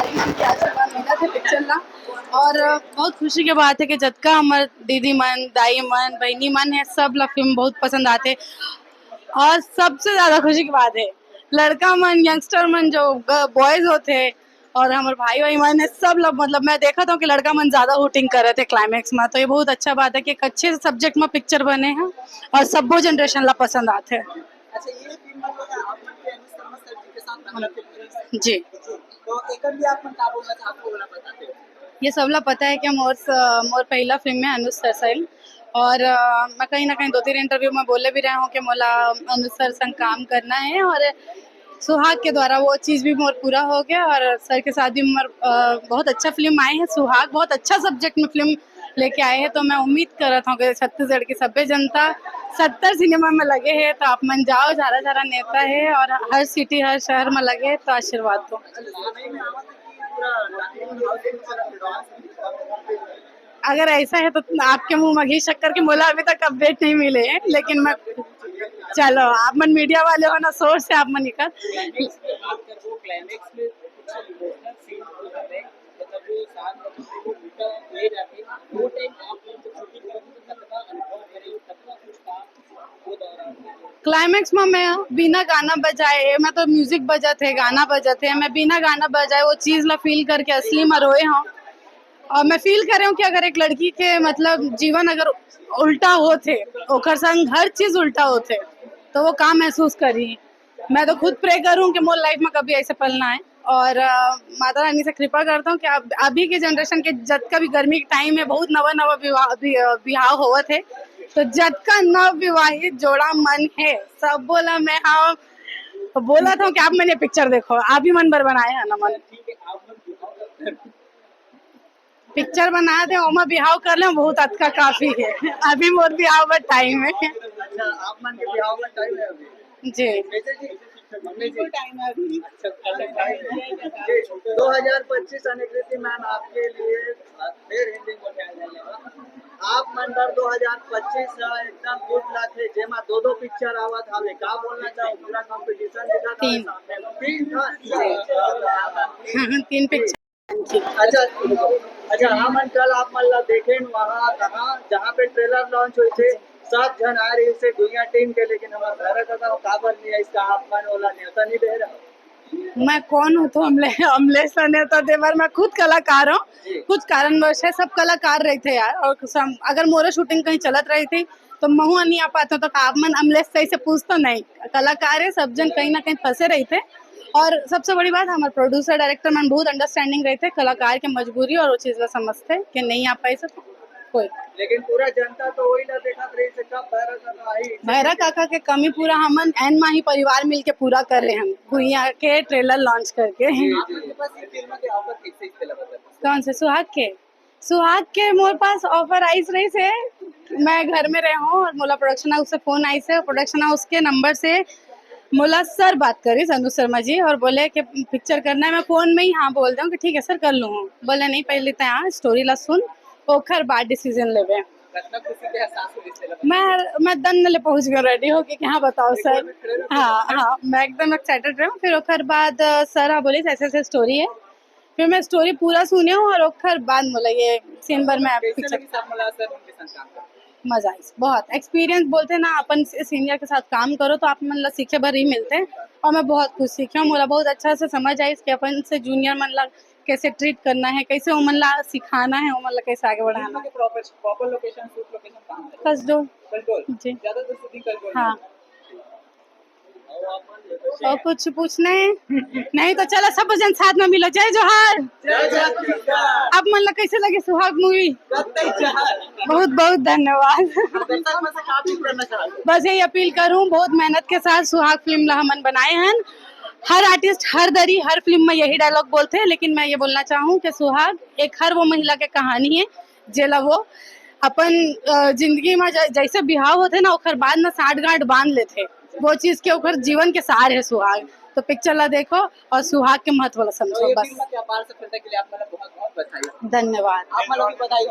तारी मन के आशीर्वाद मिला थे पिक्चर ला। और बहुत खुशी के बात है कि जतका हमार दीदी मन, दाई मन, बहनी मन है, सब ला फिल्म बहुत पसंद आते। और सबसे ज्यादा खुशी की बात है लड़का मन, यंगस्टर मन, जो बॉयज होते और हमारे भाई भाई मन है, सब लोग, मतलब मैं देखा था कि लड़का मन ज्यादा हुटिंग कर रहे थे क्लाइमैक्स में। तो ये बहुत अच्छा बात है कि एक अच्छे सब्जेक्ट में पिक्चर बने हैं और सबो जनरेशन ला पसंद आते हैं। अच्छा, ये फिल्म मतलब आप मन के अनुज शर्मा सर जी के साथ पहला फिल्म है। जी, तो एकर लिए आप मन का बोलना चाहते हो, बताते हो। ये सबला पता है कि मोर पहला फिल्म है अनुज सर सैल। और मैं कहीं ना कहीं 2-3 इंटरव्यू में बोले भी रहा हूँ कि मोला अनुज सर संग काम करना है। और सुहाग के द्वारा वो चीज़ भी मोर पूरा हो गया और सर के साथ भी मोर बहुत अच्छा फिल्म आए हैं। सुहाग बहुत अच्छा सब्जेक्ट में फिल्म लेके आए हैं। तो मैं उम्मीद कर रहा था कि छत्तीसगढ़ की सभ्य जनता 70 सिनेमा में लगे हैं तो आप मन जाओ, सारा सारा नेता है और हर सिटी हर शहर में लगे हैं, तो आशीर्वाद दो। नहीं में आवा था कि पूरा डायमंड हाउस में चला एडवांस। अगर ऐसा है तो आपके मुंह में घी शक्कर के मोला अभी तक अपडेट नहीं मिले हैं, लेकिन मैं चलो आप मन मीडिया वाले हो ना, सोर्स से आप मन निकल। क्लाइमेक्स की बात करें, वो क्लाइमेक्स में कुछ इमोशनल सीन होते हैं, मतलब वो साथ में वो उल्टा ले जाते हैं, वो टाइम आप लोग जब शूटिंग करें तो कितना अनुभव करें, कितना कुछ था वो दौरान। क्लाइमैक्स में मैं बिना गाना बजाए, मैं तो म्यूजिक बजा थे, गाना बजा थे, मैं बिना गाना बजाए वो चीज ला फील करके असली में रोए हूँ। और मैं फील कर रही हूँ कि अगर एक लड़की के मतलब जीवन अगर उल्टा होते, ओकर संग हर चीज उल्टा होते, तो वो काम महसूस करी। मैं तो खुद प्रे करूँ कि मोर लाइफ में कभी ऐसे पल ना आए। और माता रानी से कृपा करता हूँ कि अभी के जनरेशन के जत का भी गर्मी के टाइम में बहुत नवा नवा विवाह होवत है, तो जत का नव विवाहित जोड़ा मन है सब बोला मैं हाँ, तो बोला था कि आप मैंने पिक्चर देखो, आप ही मन भर बनाए है ना मन। ठीक है, आप लोग दिखाओ पिक्चर बना दे ओमा बिहाव कर ले बहुत अच्छा काफी है। अभी मोर बिहाव का टाइम है। अच्छा, आप मन के बिहाव में टाइम है अभी। जी, कैसे जी? मम्मी जी टाइम है अभी। अच्छा, टाइम है जी। 2025 अनुकृति मैम आपके लिए फिर हिंदी को क्या जाएगा। आप मंडर 2025 एकदम गुड लक है, जेमा दो पिक्चर आवत हवे, का बोलना चाहो, पूरा कंपटीशन दिखा था तीन। सामने, तीन था। 3 पिक्चर। अच्छा अच्छा, हाँ मन कल आप मन ला देखे वहाँ कहाँ जहाँ पे ट्रेलर लॉन्च हुई थे, सब जन आ रही से दुनिया टीम के, लेकिन हमारा घर का काबर नहीं है, इसका आप मन वाला न्योता नहीं दे रहा। मैं कौन हूँ तो अमले सने तो देवर, मैं खुद कलाकार हूँ। कुछ कारणवश है, सब कलाकार रहे थे यार। और अगर मोरे शूटिंग कहीं चलत रही थी तो महू नहीं आ पाता, तो आप मन अमलेश सही से पूछता नहीं। कलाकार है, सब जन कहीं ना कहीं फंसे रहे थे। और सबसे बड़ी बात हमारे प्रोड्यूसर डायरेक्टर मन बहुत अंडरस्टैंडिंग रहते, कलाकार के मजबूरी और वो चीज ला समझते कि नहीं आ पाई सब कोई। लेकिन पूरा जनता तो वही ना देखा रही से कब भैरा काका के कमी पूरा हमन एन माही परिवार मिल के पूरा कर रहे हैं भुइया के ट्रेलर लॉन्च करके। आपके पास ये फिल्म के ऑफर किससे इसके कौन से सुहाग के मोर पास ऑफर आई रही से, मैं घर में रहा हूँ और मोला प्रोडक्शन हाउस से फोन आई से, प्रोडक्शन हाउस के नंबर से मोला सर बात करी, अनुज शर्मा जी, और बोले कि पिक्चर करना है। मैं फोन में ही हाँ बोल दूँ कि ठीक है सर कर लूँ। बोले नहीं, पहले तो स्टोरी ला सुन, ओखर बाद डिसीजन लेवे। मैं दन ले पहुंच गया रेडी हो कि हाँ बताओ सर। हाँ हाँ, मैं एकदम एक्साइटेड रहा। फिर ओखर बाद सर हाँ बोले ऐसे ऐसे स्टोरी है। फिर मैं स्टोरी पूरा सुने हूँ और ओखर बाद मोला ये सीन भर में पिक्चर मजा आई। बहुत एक्सपीरियंस बोलते ना, अपन सीनियर के साथ काम करो तो आप मन ला सीखे भर ही मिलते हैं। और मैं बहुत कुछ सीखी हूँ, मोला बहुत अच्छा से समझ आई कि अपन से जूनियर मन ला कैसे ट्रीट करना है, कैसे वो मन ला सिखाना है, वो मन ला कैसे आगे बढ़ाना है। प्रॉपर लोकेशन, शूट लोकेशन कहाँ है? कसडोल जी। ज्यादातर शूटिंग कर हाँ, और कुछ पूछना है? नहीं तो चलो सब जन साथ में मिलो। जय जोहार। अब मन ला कैसे लगे सुहाग मूवी? बहुत बहुत धन्यवाद। बस यही अपील करूं, बहुत मेहनत के साथ सुहाग फिल्म ला हमन बनाए हैं। हर आर्टिस्ट हर दरी हर फिल्म में यही डायलॉग बोलते हैं, लेकिन मैं ये बोलना चाहूँ कि सुहाग एक हर वो महिला के कहानी है जेला वो अपन जिंदगी में जैसे बिहाव होते ना ओखर बाद में साठ गांठ बांध लेते, वो चीज के ओखर जीवन के सार है सुहाग। तो पिक्चर ला देखो और सुहाग के महत्व ला समझो बस। के लिए आप बहुत बहुत बधाई। धन्यवाद। आप बधाई।